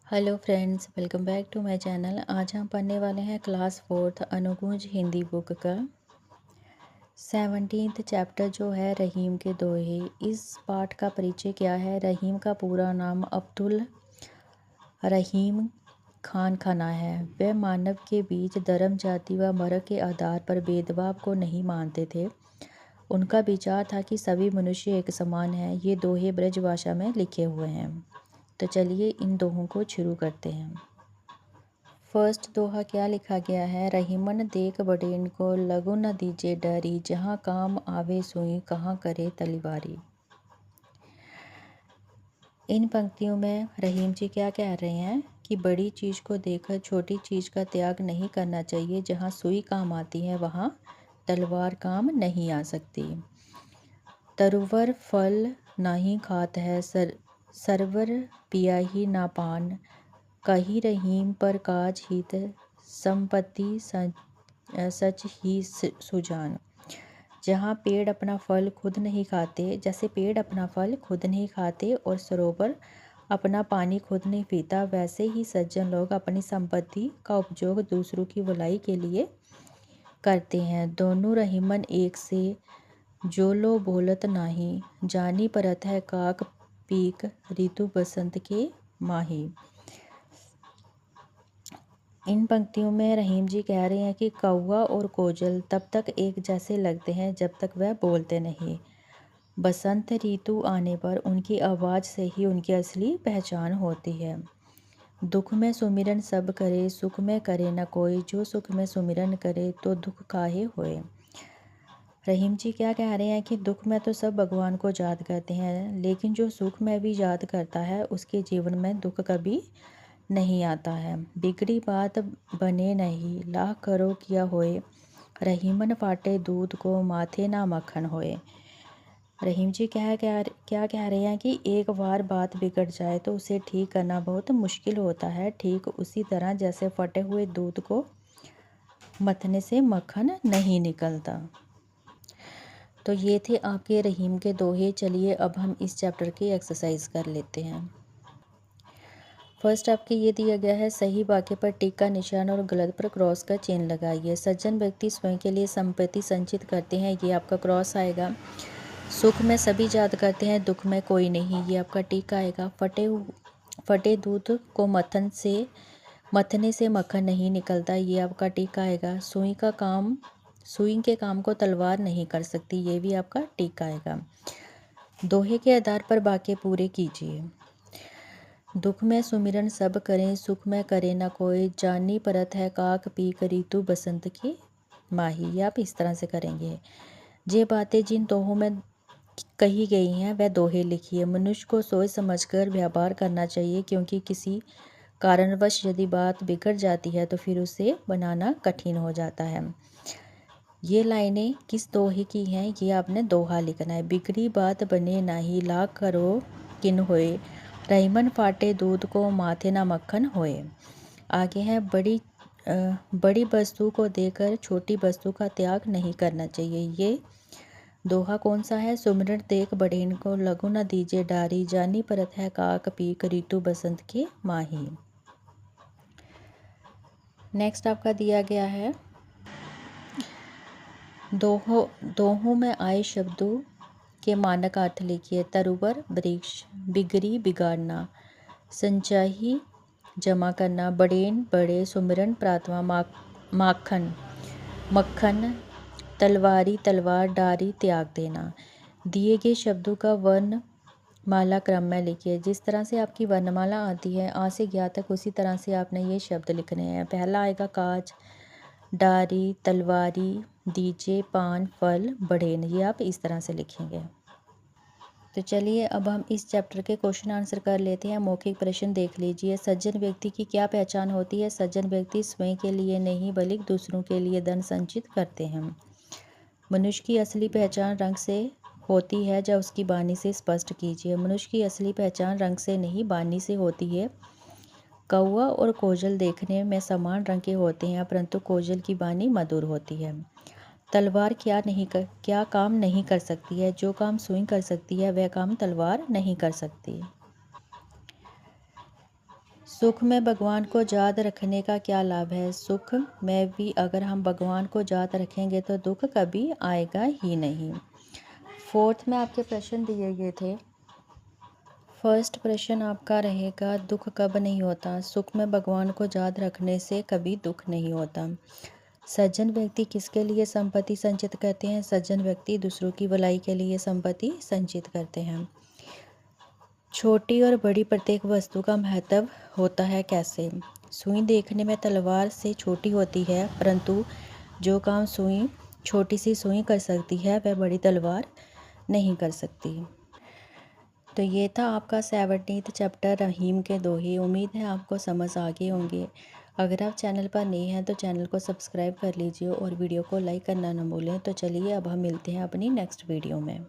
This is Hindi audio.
Hello friends, welcome back to my channel. आज हम पढ़ने वाले हैं क्लास 4th अनुगूंज हिंदी बुक का 17th चैप्टर जो है रहीम के दोहे। इस पाठ का परिचय क्या है। रहीम का पूरा नाम अब्दुल रहीम खान खाना है। वह मानव के बीच धर्म, जाति व वर्ग के आधार पर भेदभाव को नहीं मानते थे। उनका विचार था कि सभी मनुष्य एक समान हैं। ये दोहे ब्रजभाषा में लिखे हुए हैं। तो चलिए इन दोहों को शुरू करते हैं। फर्स्ट दोहा क्या लिखा गया है। रहीमन देख बड़ेन को, लगो न दीजे डरी, जहाँ काम आवे सुई, कहाँ करे तलवारी। इन पंक्तियों में रहीम जी क्या कह रहे हैं कि बड़ी चीज़ को देखकर छोटी चीज़ का त्याग नहीं करना चाहिए। जहाँ सुई काम आती है वहाँ तलवार काम नहीं आ सकती। तरुवर फल नाही खात है, सरवर पिया ही ना पान, कही रहीम पर काज हित, संपत्ति सच ही सुजान। जहाँ पेड़ अपना फल खुद नहीं खाते, जैसे पेड़ अपना फल खुद नहीं खाते और सरोवर अपना पानी खुद नहीं पीता, वैसे ही सज्जन लोग अपनी संपत्ति का उपयोग दूसरों की भलाई के लिए करते हैं। दोनों रहीमन एक से, जो लो बोलत नाही, जानी परत है काक पीक, ऋतु बसंत के माही। इन पंक्तियों में रहीम जी कह रहे हैं कि कौवा और कोयल तब तक एक जैसे लगते हैं जब तक वह बोलते नहीं। बसंत ऋतु आने पर उनकी आवाज़ से ही उनकी असली पहचान होती है। दुख में सुमिरन सब करे, सुख में करे न कोई, जो सुख में सुमिरन करे तो दुख काहे होए। रहीम जी क्या कह रहे हैं कि दुख में तो सब भगवान को याद करते हैं, लेकिन जो सुख में भी याद करता है उसके जीवन में दुख कभी नहीं आता है। बिगड़ी बात बने नहीं, लाख करो किया होए, रहीमन फाटे दूध को, माथे ना मक्खन होए। रहीम जी क्या कह रहे हैं कि एक बार बात बिगड़ जाए तो उसे ठीक करना बहुत मुश्किल होता है। ठीक उसी तरह जैसे फटे हुए दूध को मथने से मक्खन नहीं निकलता। तो ये थे आपके रहीम के दोहे। चलिए अब हम इस चैप्टर की एक्सरसाइज कर लेते हैं। फर्स्ट आपके ये दिया गया है, सही वाक्य पर टिक का निशान और गलत पर क्रॉस का चिन्ह लगाइए। सज्जन व्यक्ति स्वयं के लिए संपत्ति संचित करते हैं, ये आपका क्रॉस आएगा। सुख में सभी याद करते हैं, दुख में कोई नहीं, ये आपका टिक आएगा। फटे दूध को मथने से मक्खन नहीं निकलता, ये आपका टिक आएगा। सुई के काम को तलवार नहीं कर सकती, ये भी आपका टिक आएगा। दोहे के आधार पर वाक्य पूरे कीजिए। दुख में सुमिरन सब करें, सुख में करे न कोई, जानी परत है काक पीक, ऋतु बसंत की माही। ये आप इस तरह से करेंगे। ये बातें जिन दोहों में कही गई हैं वह दोहे लिखिए। मनुष्य को सोच समझकर व्यवहार करना चाहिए, क्योंकि किसी कारणवश यदि बात बिगड़ जाती है तो फिर उसे बनाना कठिन हो जाता है। ये लाइनें किस दोहे की हैं, ये आपने दोहा लिखना है। बिगड़ी बात बने नाही, लाख करो किन होए, रहीमन फाटे दूध को, माथे ना मक्खन होए। आगे है, बड़ी वस्तु को देकर छोटी वस्तु का त्याग नहीं करना चाहिए। ये दोहा कौन सा है। सुमिरन देख बड़ेन को, लगो न दीजे डारी, जानी परत है काक पीक, ऋतु बसंत के माही। नेक्स्ट आपका दिया गया है, दोहों में आए शब्दों के मानक अर्थ लिखिए। तरुवर वृक्ष, बिगड़ी बिगाड़ना, संचाही जमा करना, बड़ेन बड़े, सुमिरन प्रार्थना, माखन मक्खन, तलवारी तलवार, डारी त्याग देना। दिए गए शब्दों का वर्णमाला क्रम में लिखिए। जिस तरह से आपकी वर्णमाला आती है आ से ज्ञा तक, उसी तरह से आपने ये शब्द लिखने हैं। पहला आएगा काज, डारी, तलवारी, दीजे, पान, फल, बढ़ेन। ये आप इस तरह से लिखेंगे। तो चलिए अब हम इस चैप्टर के क्वेश्चन आंसर कर लेते हैं। मौखिक प्रश्न देख लीजिए। सज्जन व्यक्ति की क्या पहचान होती है। सज्जन व्यक्ति स्वयं के लिए नहीं बल्कि दूसरों के लिए धन संचित करते हैं। मनुष्य की असली पहचान रंग से होती है या उसकी वाणी से स्पष्ट कीजिए। मनुष्य की असली पहचान रंग से नहीं वाणी से होती है। कौवा और कोयल देखने में समान रंग के होते हैं, परंतु कोयल की वाणी मधुर होती है। तलवार क्या काम नहीं कर सकती है। जो काम सुई कर सकती है वह काम तलवार नहीं कर सकती। सुख में भगवान को याद रखने का क्या लाभ है? सुख में भी अगर हम भगवान को याद रखेंगे तो दुख कभी आएगा ही नहीं। फोर्थ में आपके प्रश्न दिए गए थे। फर्स्ट प्रश्न आपका रहेगा, दुख कब नहीं होता? सुख में भगवान को याद रखने से कभी दुख नहीं होता। सज्जन व्यक्ति किसके लिए संपत्ति संचित करते हैं? सज्जन व्यक्ति दूसरों की भलाई के लिए संपत्ति संचित करते हैं। छोटी और बड़ी प्रत्येक वस्तु का महत्व होता है कैसे? सुई देखने में तलवार से छोटी होती है, परंतु जो काम छोटी सी सुई कर सकती है वह बड़ी तलवार नहीं कर सकती। तो ये था आपका 17th चैप्टर रहीम के दोहे। उम्मीद है आपको समझ आ गए होंगे। अगर आप चैनल पर नए हैं तो चैनल को सब्सक्राइब कर लीजिए और वीडियो को लाइक करना न भूलें। तो चलिए अब हम मिलते हैं अपनी नेक्स्ट वीडियो में।